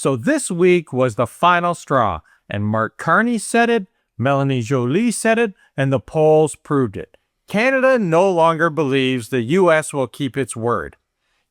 So this week was the final straw, and Mark Carney said it, Mélanie Joly said it, and the polls proved it. Canada no longer believes the U.S. will keep its word.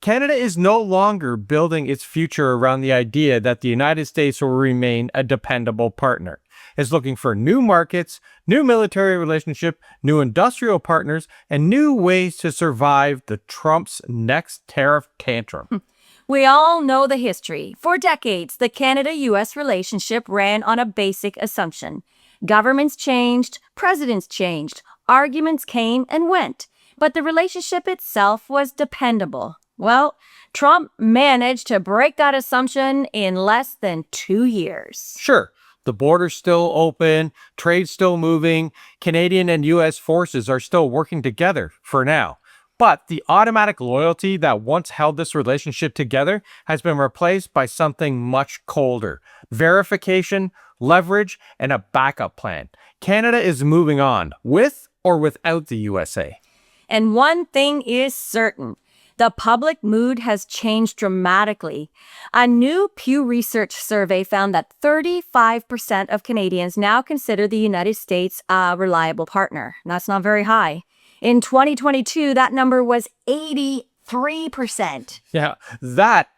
Canada is no longer building its future around the idea that the United States will remain a dependable partner. It's looking for new markets, new military relationship, new industrial partners, and new ways to survive the Trump's next tariff tantrum. We all know the history. For decades, the Canada-U.S. relationship ran on a basic assumption. Governments changed, presidents changed, arguments came and went, but the relationship itself was dependable. Well, Trump managed to break that assumption in less than 2 years. Sure, the border's still open, trade's still moving, Canadian and U.S. forces are still working together for now. But the automatic loyalty that once held this relationship together has been replaced by something much colder: verification, leverage, and a backup plan. Canada is moving on, with or without the USA. And one thing is certain. The public mood has changed dramatically. A new Pew Research survey found that 35% of Canadians now consider the United States a reliable partner. That's not very high. In 2022, that number was 83%. Yeah, that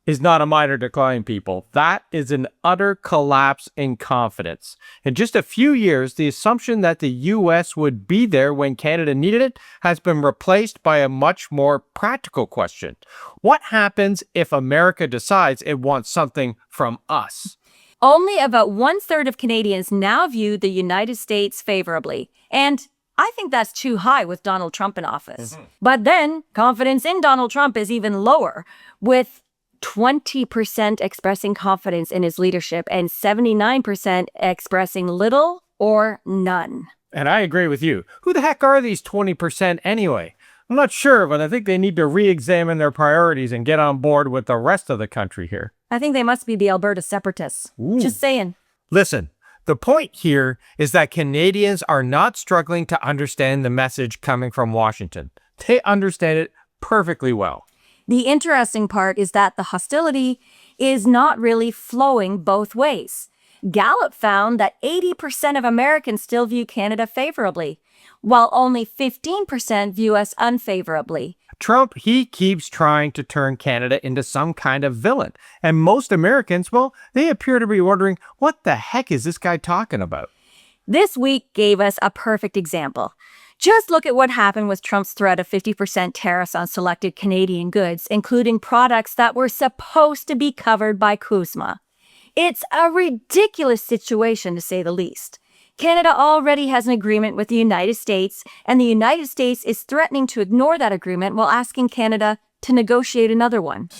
is not a minor decline, people. That is an utter collapse in confidence. In just a few years, the assumption that the U.S. would be there when Canada needed it has been replaced by a much more practical question. What happens if America decides it wants something from us? Only about 1/3 of Canadians now view the United States favorably. And I think that's too high with Donald Trump in office. But then, confidence in Donald Trump is even lower, with 20% expressing confidence in his leadership and 79% expressing little or none. And I agree with you. Who the heck are these 20% anyway? I'm not sure, but I think they need to re-examine their priorities and get on board with the rest of the country here. I think they must be the Alberta separatists. Ooh. Just saying. Listen, the point here is that Canadians are not struggling to understand the message coming from Washington. They understand it perfectly well. The interesting part is that the hostility is not really flowing both ways. Gallup found that 80% of Americans still view Canada favorably, while only 15% view us unfavorably. Trump, he keeps trying to turn Canada into some kind of villain. And most Americans, well, they appear to be wondering, what the heck is this guy talking about? This week gave us a perfect example. Just look at what happened with Trump's threat of 50% tariffs on selected Canadian goods, including products that were supposed to be covered by CUSMA. It's a ridiculous situation, to say the least. Canada already has an agreement with the United States, and the United States is threatening to ignore that agreement while asking Canada to negotiate another one.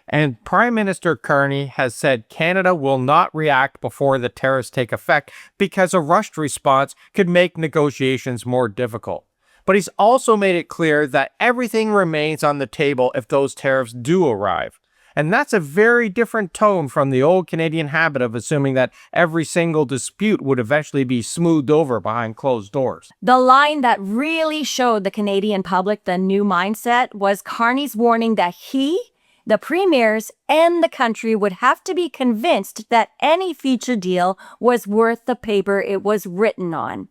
And Prime Minister Carney has said Canada will not react before the tariffs take effect because a rushed response could make negotiations more difficult. But he's also made it clear that everything remains on the table if those tariffs do arrive. And that's a very different tone from the old Canadian habit of assuming that every single dispute would eventually be smoothed over behind closed doors. The line that really showed the Canadian public the new mindset was Carney's warning that he, the premiers, and the country would have to be convinced that any future deal was worth the paper it was written on.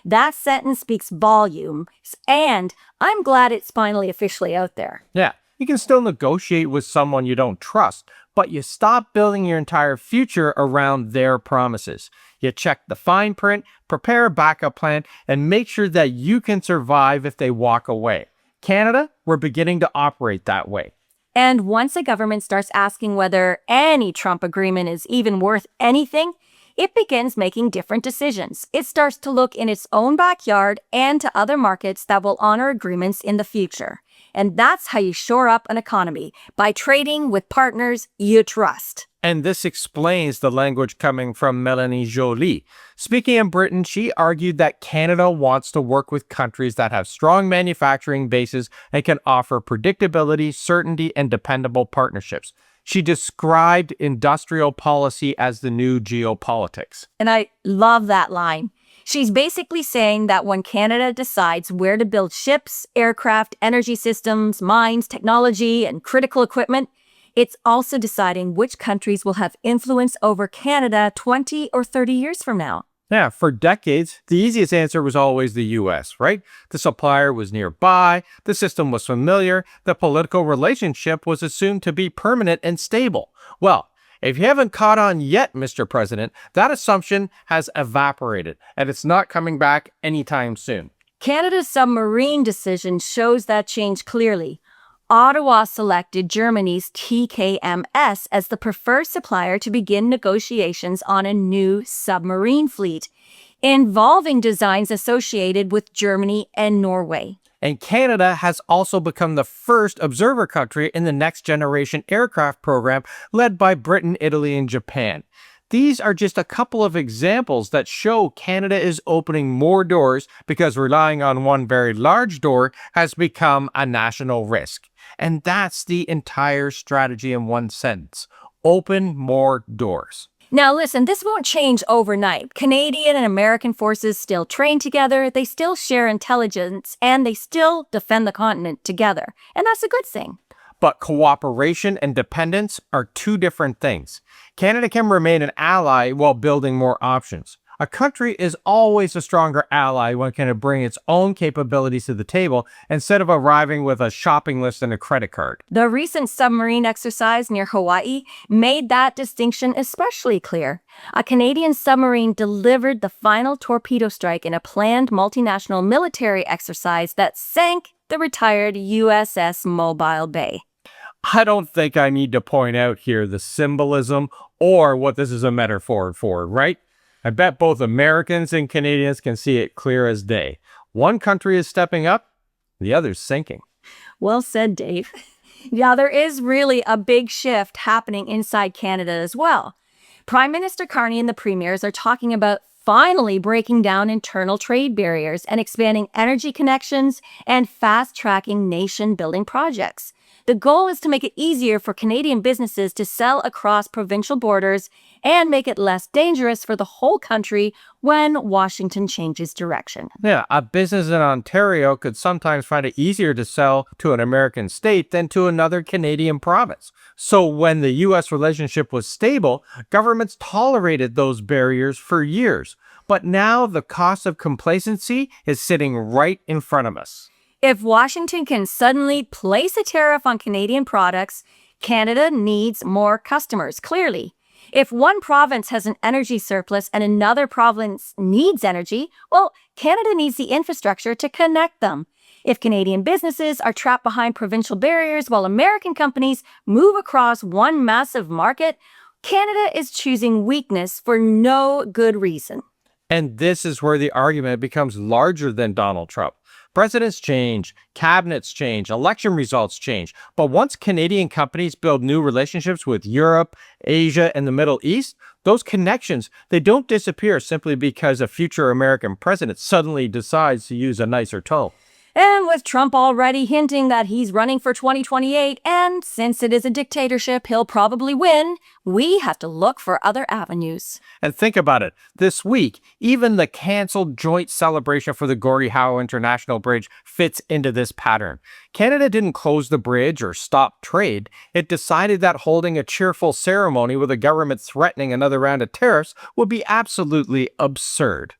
That sentence speaks volumes, and I'm glad it's finally officially out there. Yeah. You can still negotiate with someone you don't trust, but you stop building your entire future around their promises. You check the fine print, prepare a backup plan, and make sure that you can survive if they walk away. Canada, we're beginning to operate that way. And once a government starts asking whether any Trump agreement is even worth anything, it begins making different decisions. It starts to look in its own backyard and to other markets that will honor agreements in the future. And that's how you shore up an economy, by trading with partners you trust. And this explains the language coming from Mélanie Joly. Speaking in Britain, she argued that Canada wants to work with countries that have strong manufacturing bases and can offer predictability, certainty, and dependable partnerships. She described industrial policy as the new geopolitics. And I love that line. She's basically saying that when Canada decides where to build ships, aircraft, energy systems, mines, technology, and critical equipment, It's also deciding which countries will have influence over Canada 20 or 30 years from now. Yeah, for decades, the easiest answer was always the US, right? The supplier was nearby, the system was familiar, the political relationship was assumed to be permanent and stable. Well, if you haven't caught on yet, Mr. President, that assumption has evaporated, and it's not coming back anytime soon. Canada's submarine decision shows that change clearly. Ottawa selected Germany's TKMS as the preferred supplier to begin negotiations on a new submarine fleet, involving designs associated with Germany and Norway. And Canada has also become the first observer country in the Next Generation Aircraft program led by Britain, Italy, and Japan. These are just a couple of examples that show Canada is opening more doors because relying on one very large door has become a national risk. And that's the entire strategy in one sentence. Open more doors. Now listen, this won't change overnight. Canadian and American forces still train together, they still share intelligence, and they still defend the continent together. And that's a good thing. But cooperation and dependence are two different things. Canada can remain an ally while building more options. A country is always a stronger ally when it can bring its own capabilities to the table instead of arriving with a shopping list and a credit card. The recent submarine exercise near Hawaii made that distinction especially clear. A Canadian submarine delivered the final torpedo strike in a planned multinational military exercise that sank the retired USS Mobile Bay. I don't think I need to point out here the symbolism or what this is a metaphor for, right? I bet both Americans and Canadians can see it clear as day. One country is stepping up, the other's sinking. Well said, Dave. Yeah, there is really a big shift happening inside Canada as well. Prime Minister Carney and the premiers are talking about finally breaking down internal trade barriers and expanding energy connections and fast-tracking nation-building projects. The goal is to make it easier for Canadian businesses to sell across provincial borders and make it less dangerous for the whole country when Washington changes direction. Yeah, a business in Ontario could sometimes find it easier to sell to an American state than to another Canadian province. So when the U.S. relationship was stable, governments tolerated those barriers for years. But now the cost of complacency is sitting right in front of us. If Washington can suddenly place a tariff on Canadian products, Canada needs more customers, clearly. If one province has an energy surplus and another province needs energy, well, Canada needs the infrastructure to connect them. If Canadian businesses are trapped behind provincial barriers while American companies move across one massive market, Canada is choosing weakness for no good reason. And this is where the argument becomes larger than Donald Trump. Presidents change, cabinets change, election results change. But once Canadian companies build new relationships with Europe, Asia, and the Middle East, those connections, they don't disappear simply because a future American president suddenly decides to use a nicer tone. And with Trump already hinting that he's running for 2028, and since it is a dictatorship, he'll probably win, we have to look for other avenues. And think about it. This week, even the canceled joint celebration for the Gordie Howe International Bridge fits into this pattern. Canada didn't close the bridge or stop trade. It decided that holding a cheerful ceremony with the government threatening another round of tariffs would be absolutely absurd.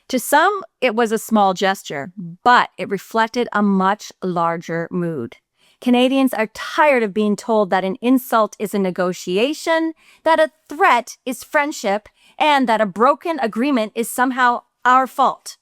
To some, it was a small gesture, but it reflected a much larger mood. Canadians are tired of being told that an insult is a negotiation, that a threat is friendship, and that a broken agreement is somehow our fault.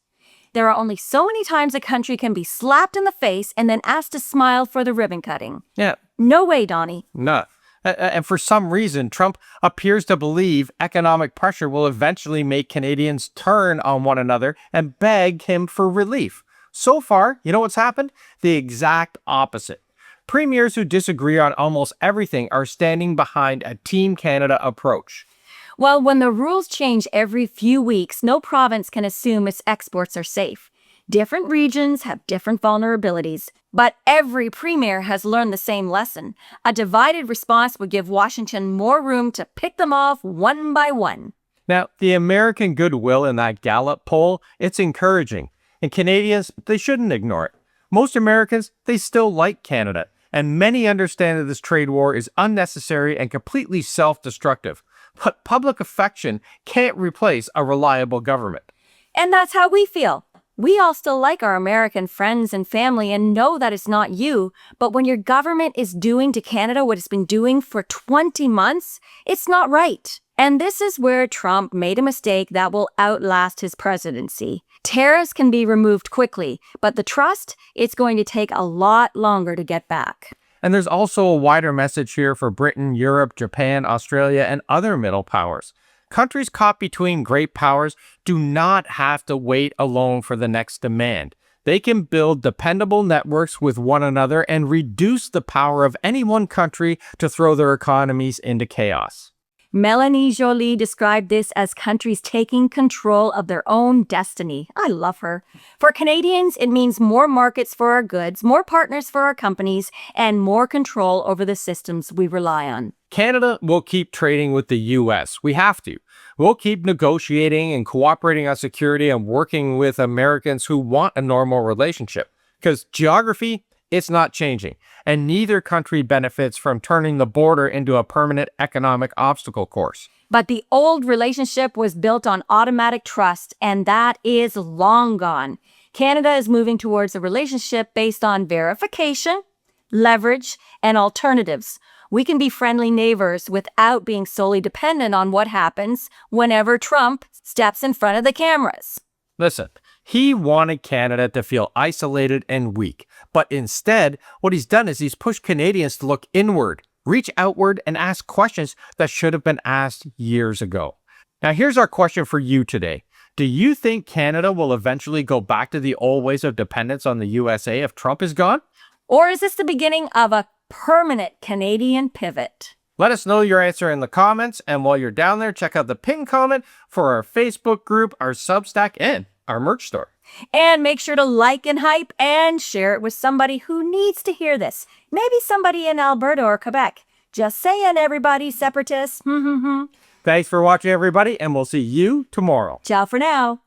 There are only so many times a country can be slapped in the face and then asked to smile for the ribbon cutting. Yeah. No way, Donnie. No. And for some reason, Trump appears to believe economic pressure will eventually make Canadians turn on one another and beg him for relief. So far, you know what's happened? The exact opposite. Premiers who disagree on almost everything are standing behind a Team Canada approach. Well, when the rules change every few weeks, no province can assume its exports are safe. Different regions have different vulnerabilities, but every premier has learned the same lesson. A divided response would give Washington more room to pick them off one by one. Now, the American goodwill in that Gallup poll, it's encouraging. And Canadians, they shouldn't ignore it. Most Americans, they still like Canada. And many understand that this trade war is unnecessary and completely self-destructive. But public affection can't replace a reliable government. And that's how we feel. We all still like our American friends and family and know that it's not you, but when your government is doing to Canada what it's been doing for 20 months, it's not right. And this is where Trump made a mistake that will outlast his presidency. Tariffs can be removed quickly, but the trust, it's going to take a lot longer to get back. And there's also a wider message here for Britain, Europe, Japan, Australia, and other middle powers. Countries caught between great powers do not have to wait alone for the next demand. They can build dependable networks with one another and reduce the power of any one country to throw their economies into chaos. Mélanie Joly described this as countries taking control of their own destiny. I love her. For Canadians, it means more markets for our goods, more partners for our companies, and more control over the systems we rely on. Canada will keep trading with the U.S. We have to. We'll keep negotiating and cooperating on security and working with Americans who want a normal relationship. Because geography, it's not changing, and neither country benefits from turning the border into a permanent economic obstacle course. But the old relationship was built on automatic trust, and that is long gone. Canada is moving towards a relationship based on verification, leverage, and alternatives. We can be friendly neighbors without being solely dependent on what happens whenever Trump steps in front of the cameras. Listen, he wanted Canada to feel isolated and weak, but instead, what he's done is he's pushed Canadians to look inward, reach outward, and ask questions that should have been asked years ago. Now, here's our question for you today. Do you think Canada will eventually go back to the old ways of dependence on the USA if Trump is gone? Or is this the beginning of a permanent Canadian pivot? Let us know your answer in the comments, and while you're down there, check out the pinned comment for our Facebook group, our Substack, and our merch store. And make sure to like and hype and share it with somebody who needs to hear this. Maybe somebody in Alberta or Quebec. Just saying, everybody, separatists. Thanks for watching, everybody, and we'll see you tomorrow. Ciao for now.